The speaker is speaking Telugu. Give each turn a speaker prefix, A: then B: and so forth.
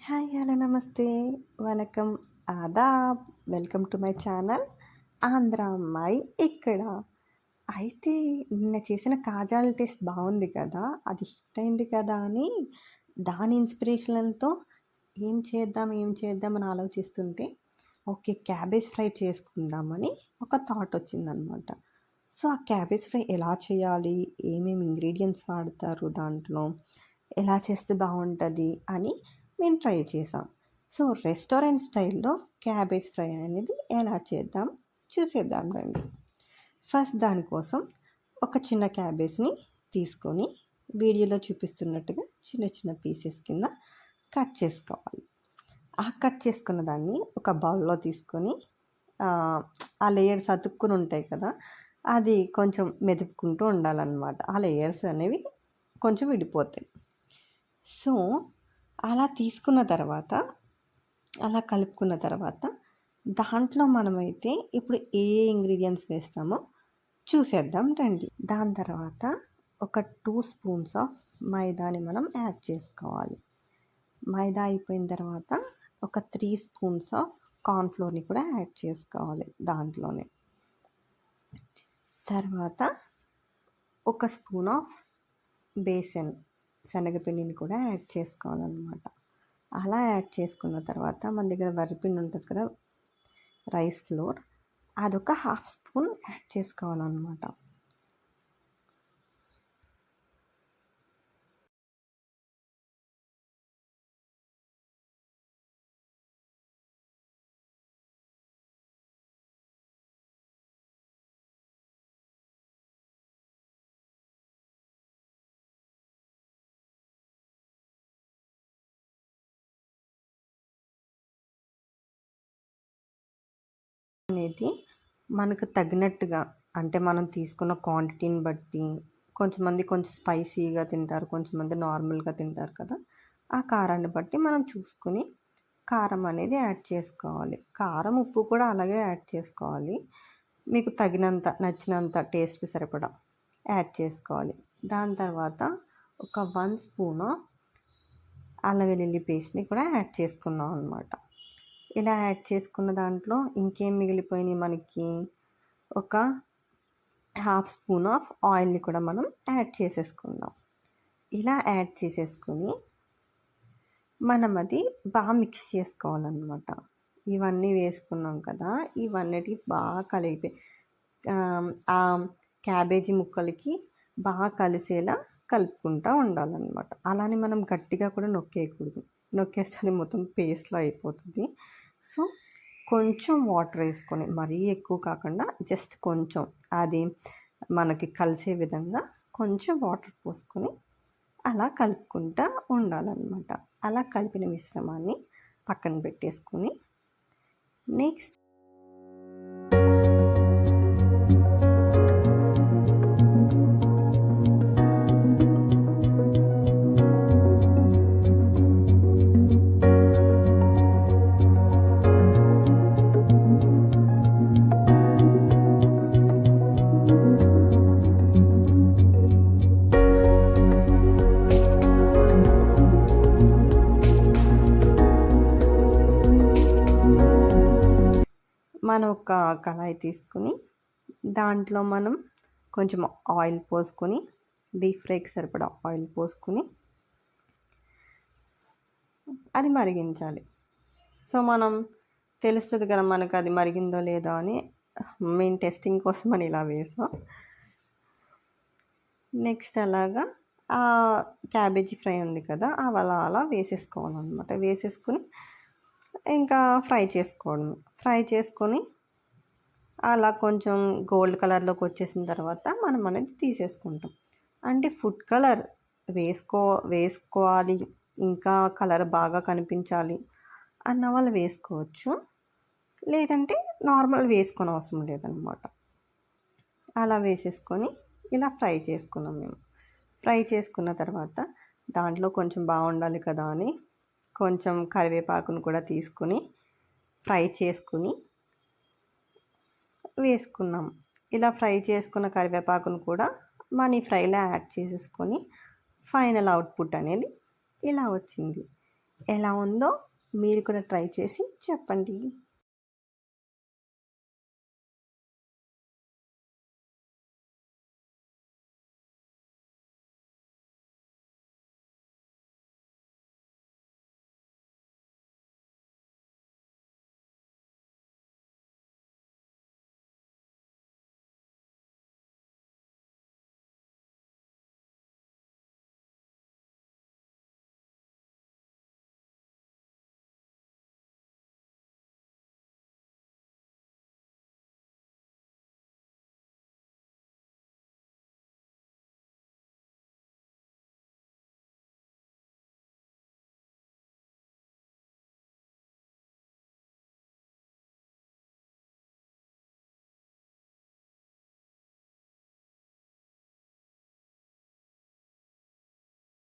A: హాయ్ హలో నమస్తే వణకం ఆదాబ్ welcome to my channel Andhra Ammayi ఇక్కడ. అయితే నిన్న చేసిన కాజాల టేస్ట్ బాగుంది కదా, అది హిట్ అయింది కదా అని దాని ఇన్స్పిరేషన్లతో ఏం చేద్దాం అని ఆలోచిస్తుంటే ఓకే క్యాబేజ్ ఫ్రై చేసుకుందామని ఒక థాట్ వచ్చిందనమాట. సో ఆ క్యాబేజ్ ఫ్రై ఎలా చేయాలి, ఏమేమి ఇంగ్రీడియంట్స్ వాడతారు దాంట్లో, ఎలా చేస్తే బాగుంటుంది అని మేము ట్రై చేసాం. సో రెస్టారెంట్ స్టైల్‌లో క్యాబేజ్ ఫ్రై అనేది ఎలా చేద్దాం చూసేద్దాం రండి. ఫస్ట్ దానికోసం ఒక చిన్న క్యాబేజ్‌ని తీసుకొని వీడియోలో చూపిస్తున్నట్టుగా చిన్న చిన్న పీసెస్ కింద కట్ చేసుకోవాలి. ఆ కట్ చేసుకున్న దాన్ని ఒక బౌల్‌లో తీసుకొని ఆ లేయర్స్ అతుక్కుని ఉంటాయి కదా, అది కొంచెం మెదుపుకుంటూ ఉండాలన్నమాట. ఆ లేయర్స్ అనేవి కొంచెం విడిపోతాయి. సో అలా తీసుకున్న తర్వాత, అలా కలుపుకున్న తర్వాత దాంట్లో మనమైతే ఇప్పుడు ఏ ఇంగ్రీడియంట్స్ వేస్తామో చూసేద్దాం రండి. దాని తర్వాత ఒక 2 స్పూన్స్ ఆఫ్ మైదాని మనం యాడ్ చేసుకోవాలి. మైదా అయిపోయిన తర్వాత ఒక 3 స్పూన్స్ ఆఫ్ కార్న్‌ఫ్లోర్‌ని కూడా యాడ్ చేసుకోవాలి దాంట్లోనే. తర్వాత ఒక స్పూన్ ఆఫ్ బేసన్ శనగపిండిని కూడా యాడ్ చేసుకోవాలన్నమాట. అలా యాడ్ చేసుకున్న తర్వాత మన దగ్గర వరిపిండి ఉంటుంది కదా, రైస్ ఫ్లోర్, అదొక హాఫ్ స్పూన్ యాడ్ చేసుకోవాలన్నమాట. అనేది మనకు తగినట్టుగా, అంటే మనం తీసుకున్న క్వాంటిటీని బట్టి, కొంచెం స్పైసీగా తింటారు, కొంచెంమంది నార్మల్గా తింటారు కదా, ఆ కారాన్ని బట్టి మనం చూసుకొని కారం అనేది యాడ్ చేసుకోవాలి. కారం ఉప్పు కూడా అలాగే యాడ్ చేసుకోవాలి. మీకు తగినంత నచ్చినంత టేస్ట్‌కి సరిపడా యాడ్ చేసుకోవాలి. దాని తర్వాత ఒక 1 స్పూన్ అల్లం వెల్లుల్లి పేస్ట్‌ని కూడా యాడ్ చేసుకున్నాం అనమాట. ఇలా యాడ్ చేసుకున్న దాంట్లో ఇంకేం మిగిలిపోయినాయి మనకి, ఒక హాఫ్ స్పూన్ ఆఫ్ ఆయిల్ని కూడా మనం యాడ్ చేసేసుకుందాం. ఇలా యాడ్ చేసేసుకొని మనం అది బాగా మిక్స్ చేసుకోవాలన్నమాట. ఇవన్నీ వేసుకున్నాం కదా, ఇవన్నిటికి బాగా కలిపి ఆ క్యాబేజీ ముక్కలకి బాగా కలిసేలా కలుపుకుంటూ ఉండాలన్నమాట. అలానే మనం గట్టిగా కూడా నొక్కేయకూడదు, నొక్కేస్తే అది మొత్తం పేస్ట్‌లా అయిపోతుంది. సో కొంచెం వాటర్ వేసుకొని, మరీ ఎక్కువ కాకుండా జస్ట్ కొంచెం, అది మనకి కలిసే విధంగా కొంచెం వాటర్ పోసుకొని అలా కలుపుకుంటూ ఉండాలన్నమాట. అలా కలిపిన మిశ్రమాన్ని పక్కన పెట్టేసుకొని నెక్స్ట్ మనం ఒక కళాయి తీసుకుని దాంట్లో మనం కొంచెం ఆయిల్ పోసుకొని, డీప్ ఫ్రైకి సరిపడా ఆయిల్ పోసుకొని అది మరిగించాలి. సో మనం తెలుస్తుంది కదా మనకు అది మరిగిందో లేదో అని, మేము టెస్టింగ్ కోసం అని ఇలా వేసాం. నెక్స్ట్ అలాగా ఆ క్యాబేజీ ఫ్రై ఉంది కదా, అలా వేసేసుకోవాలన్నమాట. వేసేసుకుని ఇంకా ఫ్రై చేసుకొని అలా కొంచెం గోల్డ్ కలర్లోకి వచ్చేసిన తర్వాత మనం అనేది తీసేసుకుంటాం. అంటే ఫుడ్ కలర్ వేసుకోవాలి, ఇంకా కలర్ బాగా కనిపించాలి అన్న వాళ్ళు వేసుకోవచ్చు, లేదంటే నార్మల్ వేసుకోని అవసరం లేదనమాట. అలా వేసేసుకొని ఇలా ఫ్రై చేసుకున్నాం మేము. ఫ్రై చేసుకున్న తర్వాత దాంట్లో కొంచెం బాగుండాలి కదా అని కొంచెం కరివేపాకును కూడా తీసుకుని ఫ్రై చేసుకుని వేసుకున్నాం. ఇలా ఫ్రై చేసుకున్న కరివేపాకును కూడా మన ఈ ఫ్రైలో యాడ్ చేసేసుకొని ఫైనల్ అవుట్పుట్ అనేది ఇలా వచ్చింది. ఎలా ఉందో మీరు కూడా ట్రై చేసి చెప్పండి.